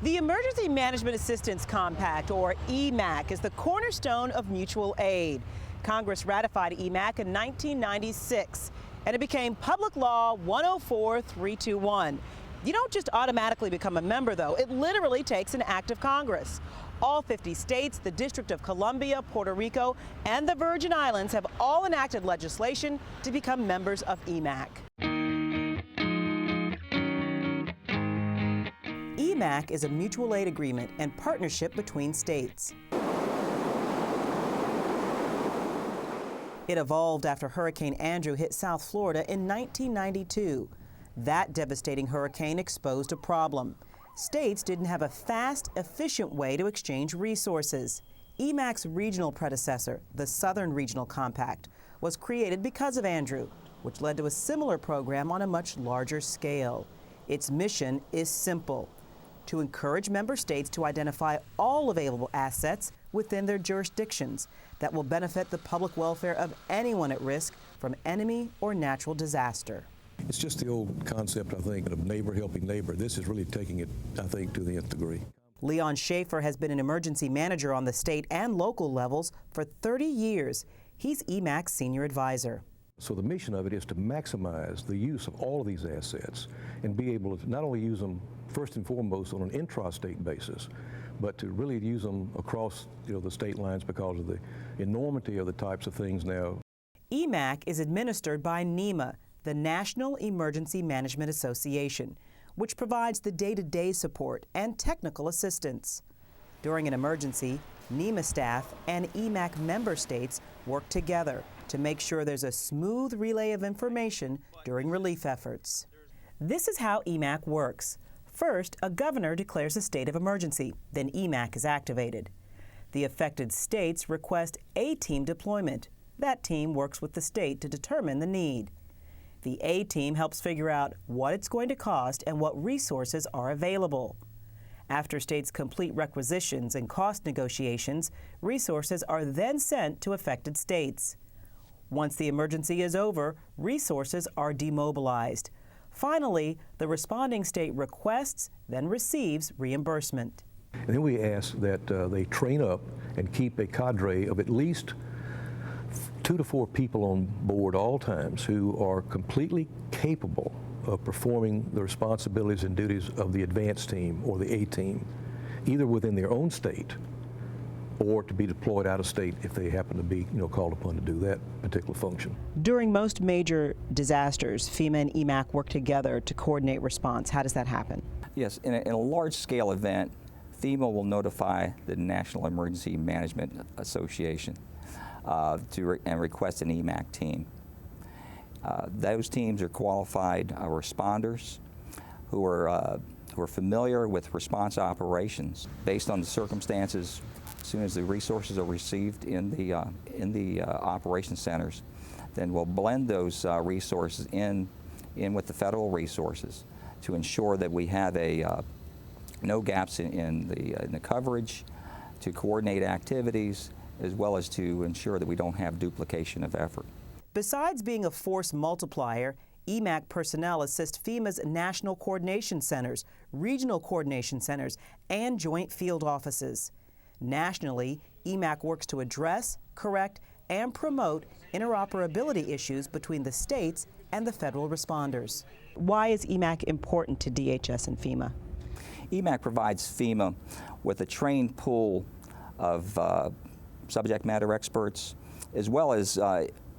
The Emergency Management Assistance Compact, or EMAC, is the cornerstone of mutual aid. Congress ratified EMAC in 1996, and it became Public Law 104-321. You don't just automatically become a member, though. It literally takes an act of Congress. All 50 states, the District of Columbia, Puerto Rico, and the Virgin Islands have all enacted legislation to become members of EMAC. EMAC is a mutual aid agreement and partnership between states. It evolved after Hurricane Andrew hit South Florida in 1992. That devastating hurricane exposed a problem. States didn't have a fast, efficient way to exchange resources. EMAC's regional predecessor, the Southern Regional Compact, was created because of Andrew, which led to a similar program on a much larger scale. Its mission is simple: to encourage member states to identify all available assets within their jurisdictions that will benefit the public welfare of anyone at risk from enemy or natural disaster. It's just the old concept, I think, of neighbor helping neighbor. This is really taking it, I think, to the nth degree. Leon Schaefer has been an emergency manager on the state and local levels for 30 years. He's EMAC's senior advisor. So the mission of it is to maximize the use of all of these assets and be able to not only use them first and foremost on an intra-state basis, but to really use them across the state lines because of the enormity of the types of things now. EMAC is administered by NEMA, the National Emergency Management Association, which provides the day-to-day support and technical assistance. During an emergency, NEMA staff and EMAC member states work together to make sure there's a smooth relay of information during relief efforts. This is how EMAC works. First, a governor declares a state of emergency, then EMAC is activated. The affected states request a team deployment. That team works with the state to determine the need. The A team helps figure out what it's going to cost and what resources are available. After states complete requisitions and cost negotiations, resources are then sent to affected states. Once the emergency is over, resources are demobilized. Finally, the responding state requests, then receives reimbursement. And then we ask that they train up and keep a cadre of at least 2 to 4 people on board all times who are completely capable of performing the responsibilities and duties of the advance team or the A team, either within their own state or to be deployed out of state if they happen to be called upon to do that particular function. During most major disasters, FEMA and EMAC work together to coordinate response. How does that happen? Yes, in a large-scale event, FEMA will notify the National Emergency Management Association and request an EMAC team. Those teams are qualified responders who are familiar with response operations. Based on the circumstances, as soon as the resources are received in the operation centers, then we'll blend those resources in with the federal resources to ensure that we have no gaps in the coverage, to coordinate activities, as well as to ensure that we don't have duplication of effort. Besides being a force multiplier, EMAC personnel assist FEMA's national coordination centers, regional coordination centers, and joint field offices. Nationally, EMAC works to address, correct, and promote interoperability issues between the states and the federal responders. Why is EMAC important to DHS and FEMA? EMAC provides FEMA with a trained pool of subject matter experts, as well as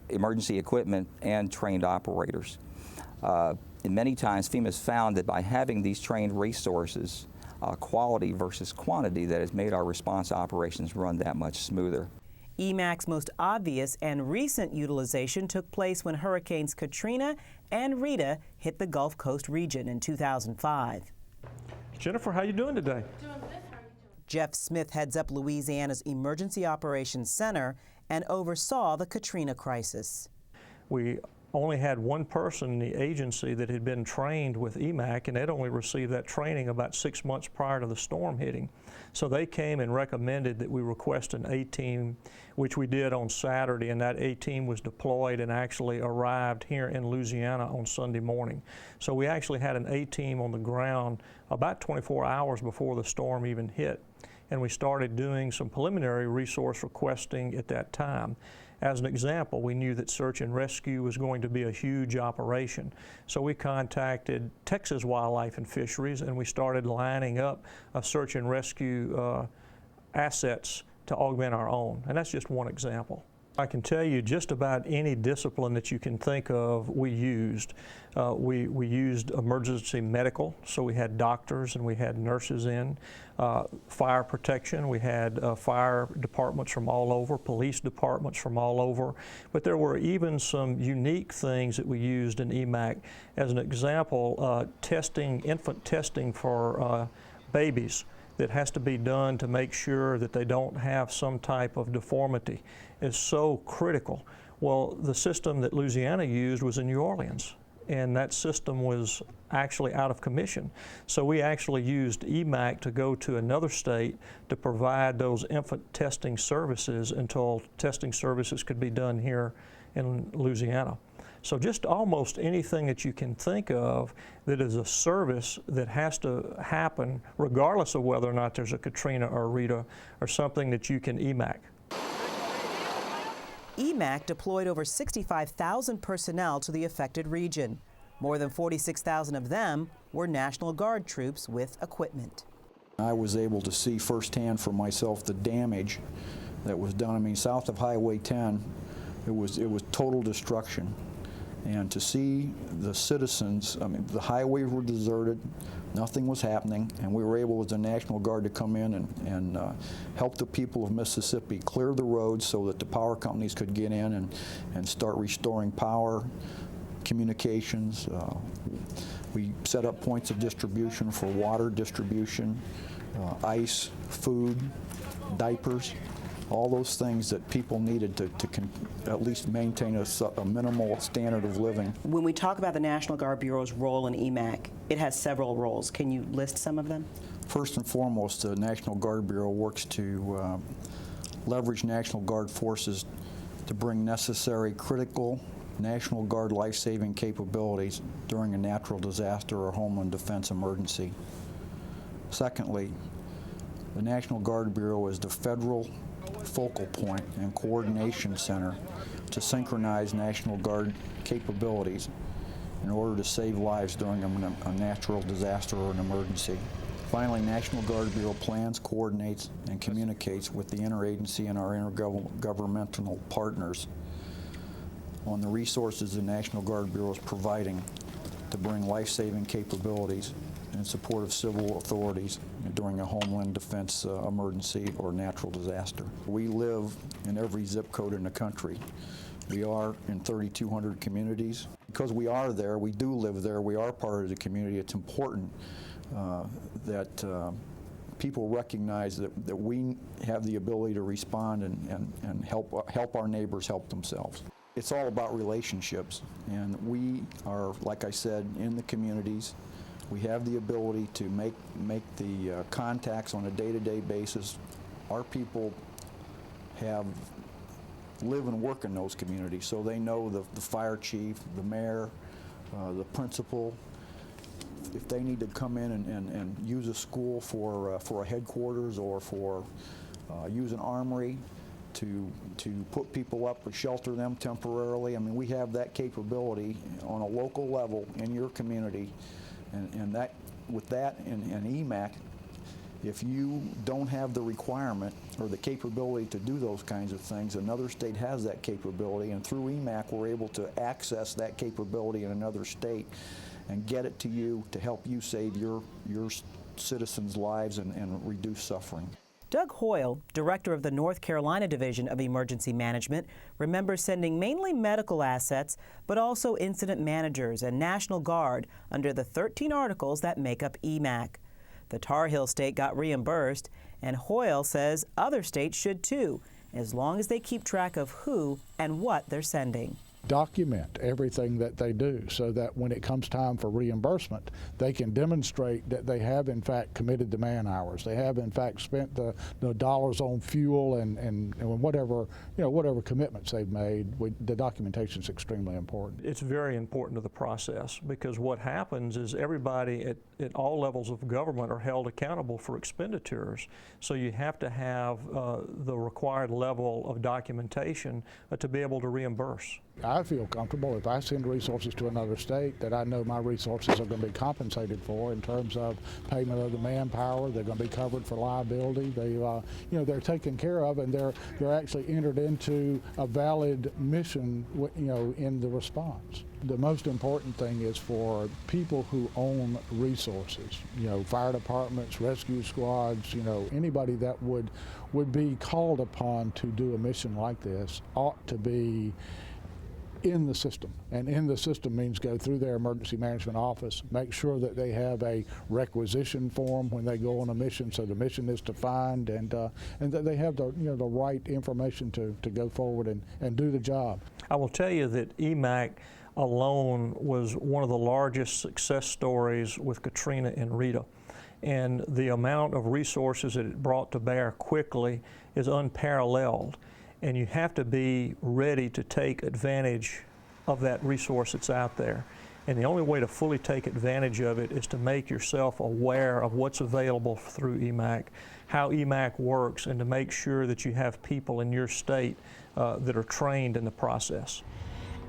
emergency equipment and trained operators. And many times FEMA has found that by having these trained resources, quality versus quantity, that has made our response operations run that much smoother. EMAC's most obvious and recent utilization took place when Hurricanes Katrina and Rita hit the Gulf Coast region in 2005. Jennifer, how you doing today? Doing good. How are you doing? Jeff Smith heads up Louisiana's Emergency Operations Center and oversaw the Katrina crisis. We only had one person in the agency that had been trained with EMAC, and they'd only received that training about 6 months prior to the storm hitting. So they came and recommended that we request an A-team, which we did on Saturday, and that A-team was deployed and actually arrived here in Louisiana on Sunday morning. So we actually had an A-team on the ground about 24 hours before the storm even hit, and we started doing some preliminary resource requesting at that time. As an example, we knew that search and rescue was going to be a huge operation. So we contacted Texas Wildlife and Fisheries, and we started lining up search and rescue assets to augment our own. And that's just one example. I can tell you just about any discipline that you can think of we used. We used emergency medical, so we had doctors and we had nurses in. Fire protection, we had fire departments from all over, police departments from all over. But there were even some unique things that we used in EMAC. As an example, infant testing for babies that has to be done to make sure that they don't have some type of deformity is so critical. Well, the system that Louisiana used was in New Orleans, and that system was actually out of commission. So we actually used EMAC to go to another state to provide those infant testing services until testing services could be done here in Louisiana. So just almost anything that you can think of that is a service that has to happen regardless of whether or not there's a Katrina or a Rita or something that you can EMAC. EMAC deployed over 65,000 personnel to the affected region. More than 46,000 of them were National Guard troops with equipment. I was able to see firsthand for myself the damage that was done. I mean, south of Highway 10, it was total destruction. And to see the citizens, I mean, the highways were deserted, nothing was happening, and we were able as the National Guard to come in and help the people of Mississippi clear the roads so that the power companies could get in and start restoring power, communications. We set up points of distribution for water distribution, ice, food, diapers. All those things that people needed to at least maintain a minimal standard of living. When we talk about the National Guard Bureau's role in EMAC, it has several roles. Can you list some of them? First and foremost, the National Guard Bureau works to leverage National Guard forces to bring necessary critical National Guard life-saving capabilities during a natural disaster or homeland defense emergency. Secondly, the National Guard Bureau is the federal focal point and coordination center to synchronize National Guard capabilities in order to save lives during a natural disaster or an emergency. Finally, National Guard Bureau plans, coordinates, and communicates with the interagency and our intergovernmental partners on the resources the National Guard Bureau is providing to bring life-saving capabilities in support of civil authorities during a homeland defense emergency or natural disaster. We live in every zip code in the country. We are in 3,200 communities. Because we are there, we do live there, we are part of the community, it's important that people recognize that we have the ability to respond and help our neighbors help themselves. It's all about relationships, and we are, like I said, in the communities. We have the ability to make the contacts on a day-to-day basis. Our people live and work in those communities, so they know the fire chief, the mayor, the principal. If they need to come in and use a school for a headquarters or for use an armory to put people up or shelter them temporarily, I mean, we have that capability on a local level in your community. And that, with that and EMAC, if you don't have the requirement or the capability to do those kinds of things, another state has that capability, and through EMAC we're able to access that capability in another state and get it to you to help you save your citizens' lives and reduce suffering. Doug Hoyle, director of the North Carolina Division of Emergency Management, remembers sending mainly medical assets, but also incident managers and National Guard under the 13 articles that make up EMAC. The Tar Heel state got reimbursed, and Hoyle says other states should too, as long as they keep track of who and what they're sending. document everything that they do so that when it comes time for reimbursement, they can demonstrate that they have in fact committed the man hours. They have in fact spent the dollars on fuel and whatever, whatever commitments they've made. The documentation is extremely important. It's very important to the process, because what happens is everybody at all levels of government are held accountable for expenditures. So you have to have the required level of documentation to be able to reimburse. I feel comfortable if I send resources to another state that I know my resources are going to be compensated for in terms of payment of the manpower. They're going to be covered for liability. They're taken care of, and they're actually entered into a valid mission, in the response. The most important thing is for people who own resources, fire departments, rescue squads, anybody that would be called upon to do a mission like this ought to be in the system. And in the system means go through their emergency management office, make sure that they have a requisition form when they go on a mission, so the mission is defined, and that they have the right information to go forward and do the job. I will tell you that EMAC alone was one of the largest success stories with Katrina and Rita. And the amount of resources that it brought to bear quickly is unparalleled. And you have to be ready to take advantage of that resource that's out there. And the only way to fully take advantage of it is to make yourself aware of what's available through EMAC, how EMAC works, and to make sure that you have people in your state that are trained in the process.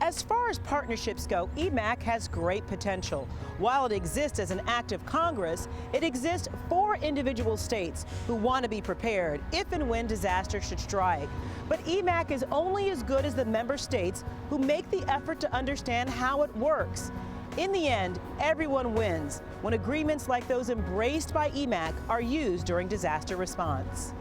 As far as partnerships go, EMAC has great potential. While it exists as an act of Congress, it exists for individual states who want to be prepared if and when disaster should strike. But EMAC is only as good as the member states who make the effort to understand how it works. In the end, everyone wins when agreements like those embraced by EMAC are used during disaster response.